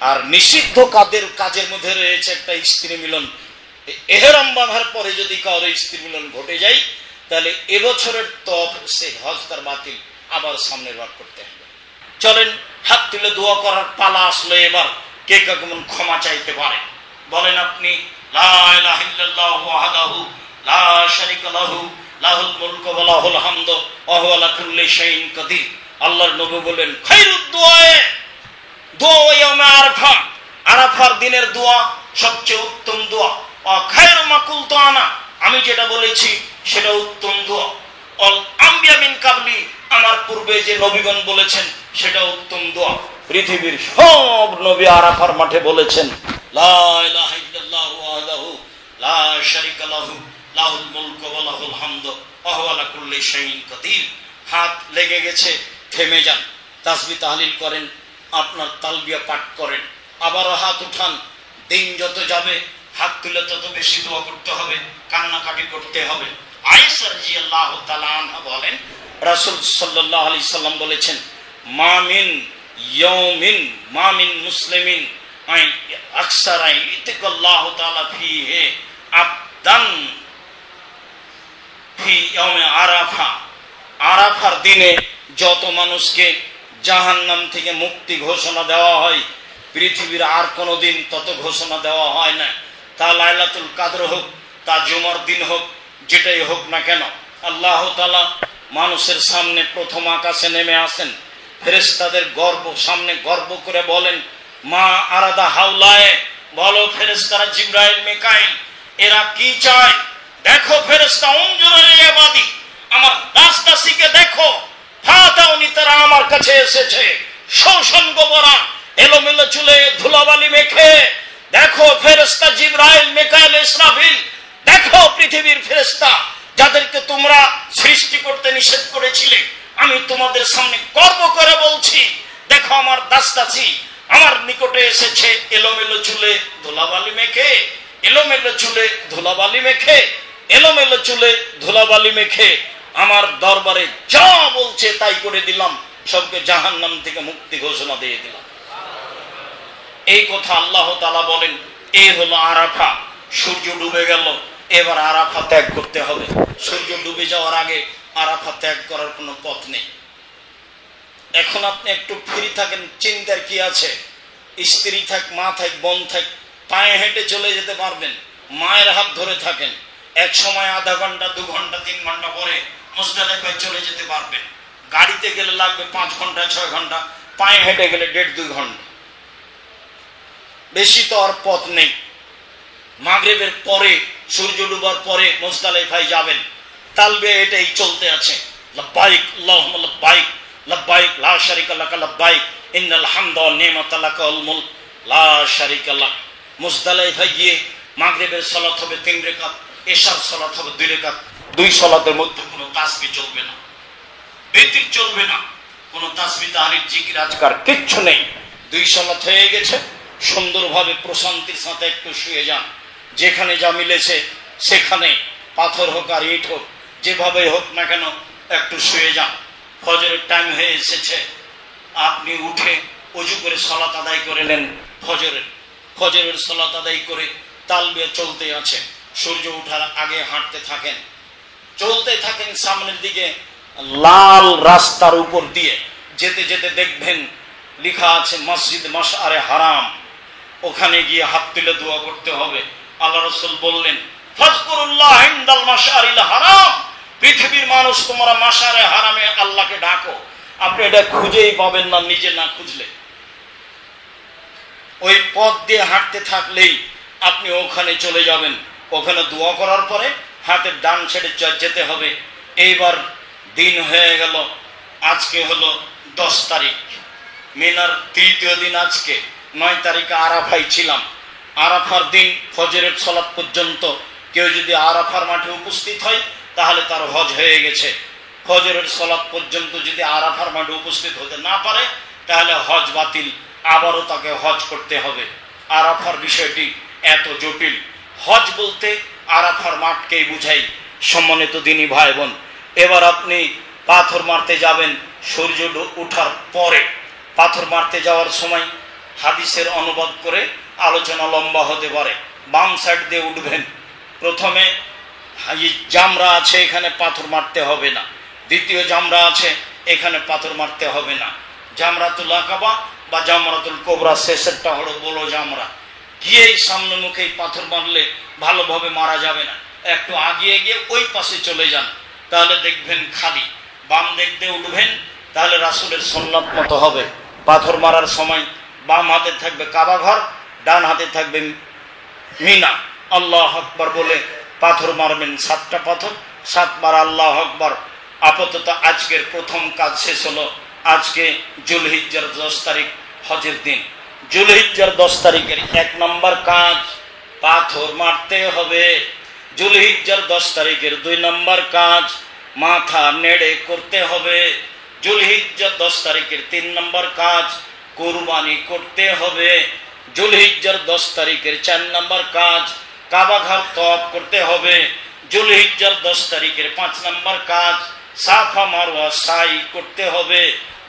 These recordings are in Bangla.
আর নিষিদ্ধ কাজের মধ্যে রয়েছে একটা স্ত্রী মিলন। এহরাম বাঁধার পরে যদি কারো স্ত্রী মিলন ঘটে যায়, তাহলে এবছরের তফ সে হজ তার বাতিল, আবার সামনের বার করতে হবে। চলেন, হাত তুলে দোয়া করার পালা আসলো। এবার কে কেমন ক্ষমা চাইতে পারে বলেন আপনি। লা ইলাহা ইল্লাল্লাহু ওয়াহদাহু লা শারীকা লাহু লাহুল মুলকু ওয়া লাহুল হামদু ওয়া হুয়া আলা কুল্লি শাইইন কাদির। আল্লাহর নবী বলেন, খায়রুদ দুআয়ে দোয়া ইয়াউমে আরাফা, আরাফার দিনের দোয়া সবচেয়ে উত্তম দোয়া। খায়রু মা কুলতু আনা, আমি যেটা বলেছি সেটা উত্তম দোয়া। অল আম্বিয়া মিন কাবলি, আমার পূর্বে যে নবীগণ বলেছেন সেটা উত্তম দোয়া। পৃথিবীর সব নবী আরাফার মাঠে বলেছেন, লা ইলাহা ইল্লাল্লাহু ওয়াহদাহু লা শারীকা লাহু লাহুল মুলকু ওয়া লাহুল হামদু ওয়া হুয়া আলা কুল্লি শাইইন কাদির। হাত লেগে গেছে, থেমে যান, তাসবিহ তাহলিল করেন, আপনার তালবিয়া পাঠ করেন, আবারও হাত উঠান। দিন যত যাবে হাত তুলে তত বেশি দোয়া করতে হবে, কান্নাকাটি করতে হবে। আয়েশা রাদিয়াল্লাহু তাআলা আনহা বলেন, রাসূল সাল্লাল্লাহু আলাইহি সাল্লাম বলেছেন, মা মিন মুসলিমিন আকসারা ইতিকাল্লাহু তাআলা ফিহি আবদান ফি ইয়াউমে আরাফা। আরাফার দিনে যত মানুষকে জাহান্নাম থেকে মুক্তি ঘোষণা দেওয়া হয়, পৃথিবীর আর কোনো দিন তত ঘোষণা দেওয়া হয় না। তা লাইলাতুল কাদর হোক, তা জুমার দিন হোক, যেটাই হোক না কেন, আল্লাহ তাআলা মানুষের সামনে প্রথম আকাশে নেমে আসেন। ফেরেশতাদের সামনে গর্ব করে বলেন, মা আরাদা হাউলায়ে, বলো ফেরেশতারা জিবরাইল মিকাইল এরা কি চায়? দেখো ফেরেশতা, উনজুরুল ইবাদি, আমার দাস-দাসীকে দেখো, ফাতাউনি, তারা আমার কাছে এসেছে শোষণ গোবরা, এলোমেলো চুলে ধুলাবালি মেখে। দেখো ফেরেশতা জিবরাইল মিকাইল ইসরাফিল, দেখো পৃথিবীর ফেরেশতা যাদেরকে তোমরা সৃষ্টি করতে নিষেধ করেছিলে, আমি তোমাদের সামনে গর্ব করে বলছি, দেখো আমার দাস-দাসী আমার নিকটে এসেছে এলোমেলো চুলে ধুলাবালি মেখে, এলোমেলো চুলে ধুলাবালি মেখে, এলোমেলো চুলে ধুলাবালি মেখে আমার দরবারে যা বলছে তাই করে দিলাম, সবকে জাহান্নাম থেকে মুক্তি ঘোষণা দিয়ে দিলাম। এই কথা আল্লাহ তাআলা বলেন। এই হলো আরাফা। সূর্য ডুবে গেল, এবার আরাফা ত্যাগ করতে হবে। সূর্য ডুবে যাওয়ার আগে আরাফা ত্যাগ করার কোনো পথ নেই। এখন আপনি একটু ফ্রি থাকেন, চিন্তার কি আছে? স্ত্রী থাক, মা থাক, বোন থাক, পায়ে হেঁটে চলে যেতে পারবেন, মায়ের হাত ধরে থাকেন, এক সময় আধা ঘন্টা, 2 ঘন্টা, 3 ঘন্টা পরে মুজদালিফায় চলে যেতে পারবেন। গাড়িতে গেলে লাগবে 5 ঘন্টা, 6 ঘন্টা, পায়ে হেঁটে গেলে 1.5-2 ঘন্টা, বেশি তো আর পথ নেই। মাগরিবের পরে, সূর্য ডুবার পরে মুজদালিফায় যাবেন, তালবিয়া এটাই চলতে আছে, লাব্বাইক আল্লাহুম্মা লাব্বাইক লাব্বাইক লা শারীকা লাকা লাব্বাইক ইন্নাল হামদা ওয়ান নি'মাতা লাকা ওয়াল মুলক লা শারীকা লাক। মুজদালিফায় গিয়ে মাগরিবের সালাত হবে 3 রাকাত, এশার সালাত হবে 2 রাকাত। 2 সালাতের মধ্যে কোনো তাসবিহ চলবে না, বিতির চলবে না, কোনো তাসবিহ তাহলিল জিকির আজকার কিচ্ছু নেই। 2 সালাত হয়ে গেছে, সুন্দরভাবে প্রশান্তির সাথে একটু শুয়ে যান। যেখানে যা মিলেছে সেখানে, পাথর হোক আর ইট হোক, যেভাবে হোক না কেন একটু শুয়ে যান। ফজরের টাইম হয়ে এসেছে, আপনি উঠে ওযু করে সালাত আদায় করে নেন। ফজরের সালাত আদায় করে তালবিয়া চলতে আছে। সূর্য ওঠার আগে হাঁটতে থাকেন, চলতে থাকেন সামনের দিকে, লাল রাস্তার উপর দিয়ে যেতে যেতে দেখবেন লেখা আছে মসজিদ মাশআরে হারাম। ওখানে গিয়ে হাত তুলে দোয়া করতে হবে। আল্লাহ রাসূল বললেন, ফাজকুরুল্লাহ ইনদাল মাশআরিল হারাম, পৃথিবীর মানুষ তোমরা মাশআরে হারামে আল্লাহকে ডাকো। আপনি এটা খুঁজেই পাবেন না নিজে না খুঁজলে। ওই পথ দিয়ে হাঁটতে থাকলেই আপনি ওখানে চলে যাবেন। ওখানে দোয়া করার পরে হাতের ডান সাইডে যেতে হবে। এইবার দিন হয়ে গেল, আজকে হলো 10 তারিখ, মিনার 3য় দিন। আজকে 9 তারিখে আরাফায় ছিলাম। আরাফার দিন ফজরের সালাত পর্যন্ত কেউ যদি আরাফার মাঠে উপস্থিত হয় তাহলে তার হজ হয়ে গেছে। ফজরের সালাত পর্যন্ত যদি আরাফার মাঠে উপস্থিত হতে না পারে তাহলে হজ বাতিল, আবারও তাকে হজ করতে হবে। আরাফার বিষয়টি এত জটিল। হজ বলতে আরাফার মাঠকেই বুঝাই। সম্মানিত দিনী ভাই বোন, এবার আপনি পাথর মারতে যাবেন সূর্য ওঠার পরে। পাথর মারতে যাওয়ার সময় হাদিসের অনুবাদ করে আলোচনা লম্বা হতে পারে। বাম সাইড দিয়ে উঠবেন, প্রথমে জামরা আছে, এখানে পাথর মারতে হবে না। দ্বিতীয় জামরা আছে, এখানে পাথর মারতে হবে না। জামরাতুল আকাবা বা জামরাতুল কোবরা, শেষেরটা হলো বড় জামরা। গিয়েই সামনে মুখে পাথর মারলে ভালোভাবে মারা যাবে না, একটু আগিয়ে গিয়ে ওই পাশে চলে যান, তাহলে দেখবেন খালি। বাম দিক দিয়ে উঠবেন, তাহলে রাসূলের সুন্নাত মতো হবে। পাথর মারার সময় বাম হাতে থাকবে কাবা ঘর, ডান হাতে থাকবে মিনা। আল্লাহ আকবার বলে পাথর মারবেন, 7টা পাথর, 7 বার আল্লাহ আকবার। আপাতত আজকের প্রথম কাজ শেষ হলো। আজকে জুলহিজ্জার 10 তারিখ, হজের দিন। জুলহিজ্জার 10 তারিখের 1 নম্বর কাজ পাথর মারতে হবে। জুলহিজ্জার 10 তারিখের 2 নম্বর কাজ মাথা নেড়ে করতে হবে। জুলহিজ্জার 10 তারিখের 3 নম্বর কাজ কুরবানি করতে হবে। জুলহিজ্জার 10 তারিখের 4 নম্বর কাজ কাবা ঘর তওয়াফ করতে হবে। জুলহিজ্জার 10 তারিখের 5 নম্বর কাজ সাফা মারওয়া সাই করতে হবে।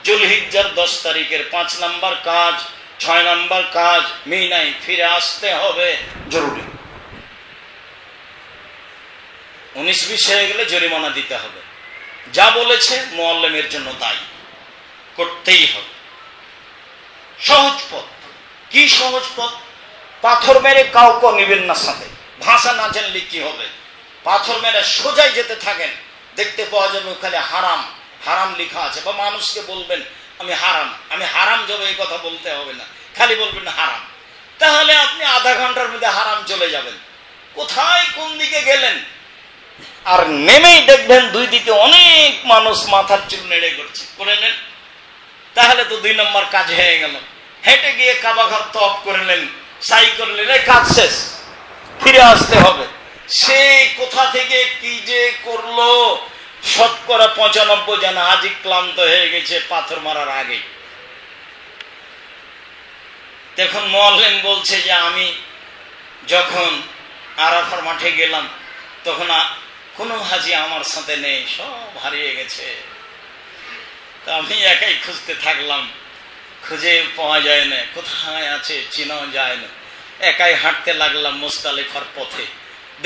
জুলহিজ্জার 10 তারিখের 5 নম্বর কাজ, 6 নম্বর কাজ মিনায় ফিরে আসতে হবে, জরুরি। 19-20 হয়ে গেলে জরিমানা দিতে হবে। যা বলেছে মুআল্লিমের জন্য দায়ী, করতেই হবে। সহজ পথ। কি সহজ পথ? পাথর মেরে কাউকে নিবেন না সাথে। ভাষা না জানলে কি হবে? পাথর মেরে সোজাই যেতে থাকেন, দেখতে পাওয়া যাবে ওখানে হারাম হারাম লেখা আছে। বা মানুষকে বলবেন আমি হারাম যাবো, এই কথা বলতে হবে না, খালি বলবেন হারাম। তাহলে আপনি আধা ঘন্টার মধ্যে হারাম চলে যাবেন। কোথায় কোন দিকে গেলেন? আর নেমেই দেখবেন 2 দিকে অনেক মানুষ মাথার চুল নেড়ে করছে, করে নেন, তাহলে তো 2 নম্বর কাজ হয়ে গেল। হেঁটে গিয়ে কাবা ঘর তওয়াফ করলেন, সাই করলেন, এই কাজ শেষ। ফিরে আসতে হবে। সেই কোথা থেকে কি যে করলো, 95% জন আজই ক্লান্ত হয়ে গেছে পাথর মারার আগে। দেখুন মুআল্লিম বলছে যে আমি যখন আরাফার মাঠে গেলাম তখন কোনো হাজি আমার সাথে নেই, সব হারিয়ে গেছে। তা আমি একাই খুঁজতে থাকলাম, খুঁজে পাওয়া যায় না, কোথায় আছে চেনাও যায় না। একাই হাঁটতে লাগলাম মুজদালিফার পথে।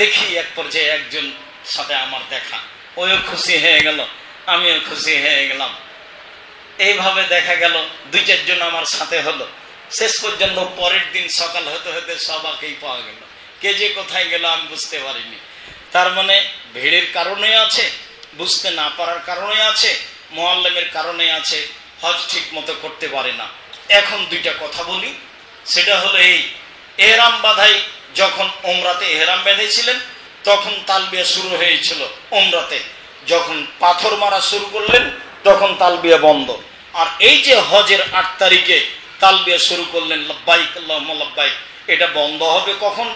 দেখি এক পর্যায়ে একজন সাথে আমার দেখা, ওও খুশি হয়ে গেল, আমিও খুশি হয়ে গেলাম। এইভাবে দেখা গেল 2-4 জন আমার সাথে হলো। শেষ পর্যন্ত পরের দিন সকাল হতে হতে সবাইকেই পাওয়া গেল। কে যে কোথায় গেল আমি বুঝতে পারিনি। তার মানে ভিড়ের কারণে আছে, বুঝতে না পারার কারণে আছে, মুআল্লিমের কারণে আছে, হজ ঠিক মতো করতে পারে না। এখন 2টা কথা বলি। সেটা হলো এই, এহরাম বাঁধাই যখন উমরাতে এহরাম বেঁধেছিলেন তখন তালবিয়া শুরু হয়েছিল। উমরাতে যখন পাথর মারা শুরু করলেন তখন তালবিয়া বন্ধ। আর এই যে হজের 8 তারিখে তালবিয়া শুরু করলেন লব্বাইক আল্লাহুম্মা লব্বাইক, এটা বন্ধ হবে কখন?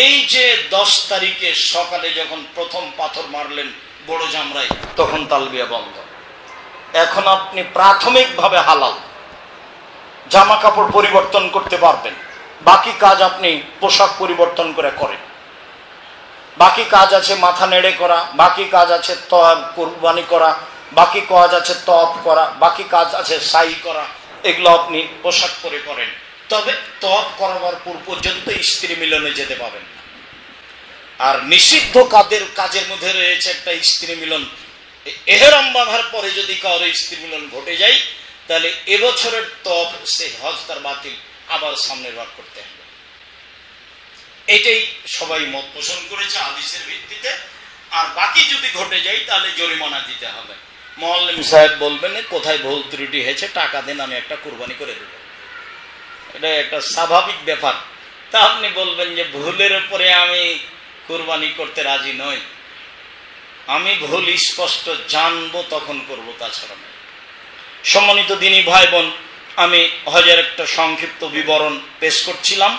এই যে 10 তারিখে সকালে যখন প্রথম পাথর মারলেন বড় জামরায়, তখন তালবিয়া বন্ধ। এখন আপনি প্রাথমিকভাবে হালাল, জামা কাপড় পরিবর্তন করতে পারবেন। বাকি কাজ আপনি পোশাক পরিবর্তন করে করেন। বাকি কাজ আছে মাথা নেড়ে করা, বাকি কাজ আছে কুরবানি করা, বাকি কাজ আছে তওয়াফ করা, বাকি কাজ আছে সাই করা। এগুলো আপনি পোশাক পরে করেন। তবে তওয়াফ করাবার পূর্ব পর্যন্ত স্ত্রী মিলনে যেতে পাবেন না। আর নিষিদ্ধ কাজের মধ্যে রয়েছে একটা স্ত্রী মিলন। এহরাম বাঁধার পরে যদি কারো স্ত্রী মিলন ঘটে যায় তাহলে এবছরের তওয়াফ সে হজ তার বাতিল, আবার সামনের বার করতে হবে। এটাই সবাই মত পোষণ করেছে হাদিসের ভিত্তিতে। আর বাকি যদি ঘটে যায় তাহলে জরিমানা দিতে হবে। মুআল্লিম সাহেব বলবেন কোথায় ভুল ত্রুটি হয়েছে, টাকা দেন, আমি একটা কুরবানি করে দেব। এটা একটা স্বাভাবিক ব্যাপার। তা আপনি বলবেন যে ভুলের উপরে আমি কুরবানি করতে রাজি নই, আমি ভুল স্পষ্ট জানবো তখন করব, তাছাড়া নয়। সম্মানিত দিনী ভাই বোন, আমি হজের একটা সংক্ষিপ্ত বিবরণ পেশ করছিলাম।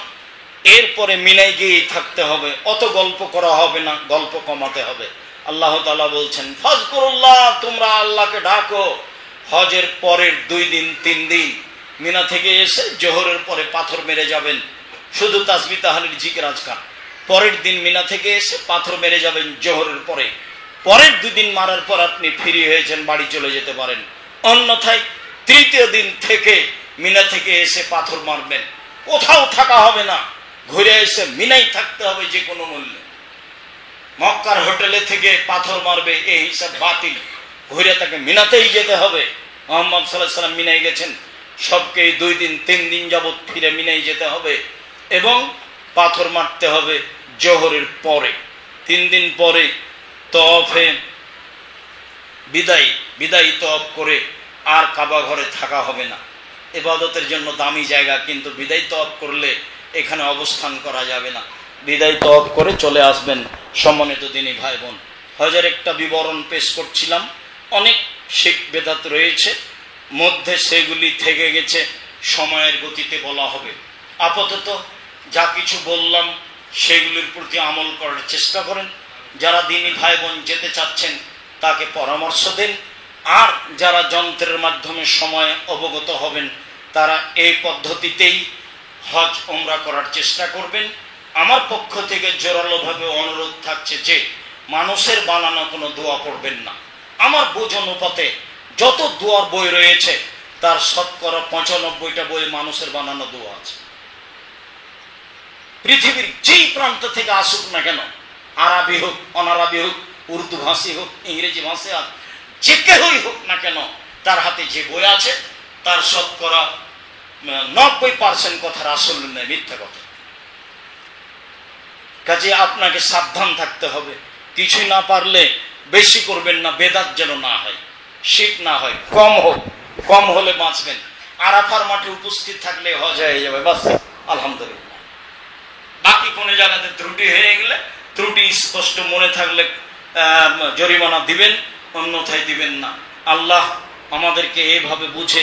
এরপরে মিলাই গিয়েই থাকতে হবে, অত গল্প করা হবে না, গল্প কমাতে হবে। আল্লাহ তাআলা বলছেন ফাজকুরুল্লাহ, তোমরা আল্লাহকে ডাকো। হজের পরের 2 দিন 3 দিন মিনা থেকে এসে জোহরের পরে পাথর মেরে যাবেন, শুধু তাসবিহ তাহলিল জিকির আজকার। পরের দিন মিনা থেকে এসে পাথর মেরে যাবেন জোহরের পরে। পরের 2 দিন মারার পর আপনি ফ্রি হয়েছেন, বাড়ি চলে যেতে পারেন। অন্যথায় তৃতীয় দিন থেকে মিনা থেকে এসে পাথর মারবেন, কোথাও থাকা হবে না, ঘুরে এসে মিনাই থাকতে হবে যে কোনো মূল্যে। মক্কার হোটেলে থেকে পাথর মারবে এই হিসাব বাতিল, ঘুরে তাকে মিনাতেই যেতে হবে। মুহাম্মদ সাল্লাল্লাহু আলাইহি ওয়াসাল্লাম মিনায় গেছেন, সবকে 2 দিন 3 দিন যাবৎ ফিরে মিনাই যেতে হবে এবং পাথর মারতে হবে জোহরের পরে। 3 দিন পরে তওয়াফে বিদায়ী তওয়াফ করে আর কাবা ঘরে থাকা হবে না। ইবাদতের জন্য দামি জায়গা, কিন্তু বিদায়ী তওয়াফ করলে এখানে অবস্থান করা যাবে না, বিদায়ী তওয়াফ করে চলে আসবেন। সম্মানিত দিনী ভাই বোন, হজের একটা বিবরণ পেশ করছিলাম। অনেক শিরক বেদাত রয়েছে, মধ্যে সেগুলি থেকে গেছে, সময়ের গতিতে বলা হবে। আপাতত যা কিছু বললাম সেগুলির প্রতি আমল করার চেষ্টা করেন। যারা দিনী ভাই বোন যেতে চাচ্ছেন তাকে পরামর্শ দেন, আর যারা যন্ত্রের মাধ্যমে সময় অবগত হবেন তারা এই পদ্ধতিতেই হজ ওমরা করার চেষ্টা করবেন। আমার পক্ষ থেকে জোরালোভাবে অনুরোধ থাকছে যে মানুষের বানানো কোনো দোয়া পড়বেন না। আমার বোঝ অনুপাতে যত দোয়ার বই রয়েছে তার শতকরা 95টা বই মানুষের বানানো দোয়া আছে। পৃথিবীর যেই প্রান্ত থেকে আসুক না কেন, আরবি হোক, অনারবি হোক, উর্দু ভাষী হোক, ইংরেজি ভাষী হোক, যে কেউই হোক না কেন, তার হাতে যে বই আছে তার শতকরা 90% কথা রাসূল নয়, মিথ্যা কথা। কাজে আপনাকে সাবধান থাকতে হবে। কিছুই না পারলে বেশি করবেন না, বেদাত যেন না হয়, শিরক না হয়, কম হোক, কম হলে বাঁচবেন। আরাফার মাঠে উপস্থিত থাকলে হজ হয়ে যাবে, বাস আলহামদুলিল্লাহ। বাকি কোনো জায়গাতে ত্রুটি হয়ে গেলে, ত্রুটি স্পষ্ট মনে থাকলে জরিমানা দিবেন, অন্যথায় দিবেন না। আল্লাহ আমাদেরকে এইভাবে বুঝে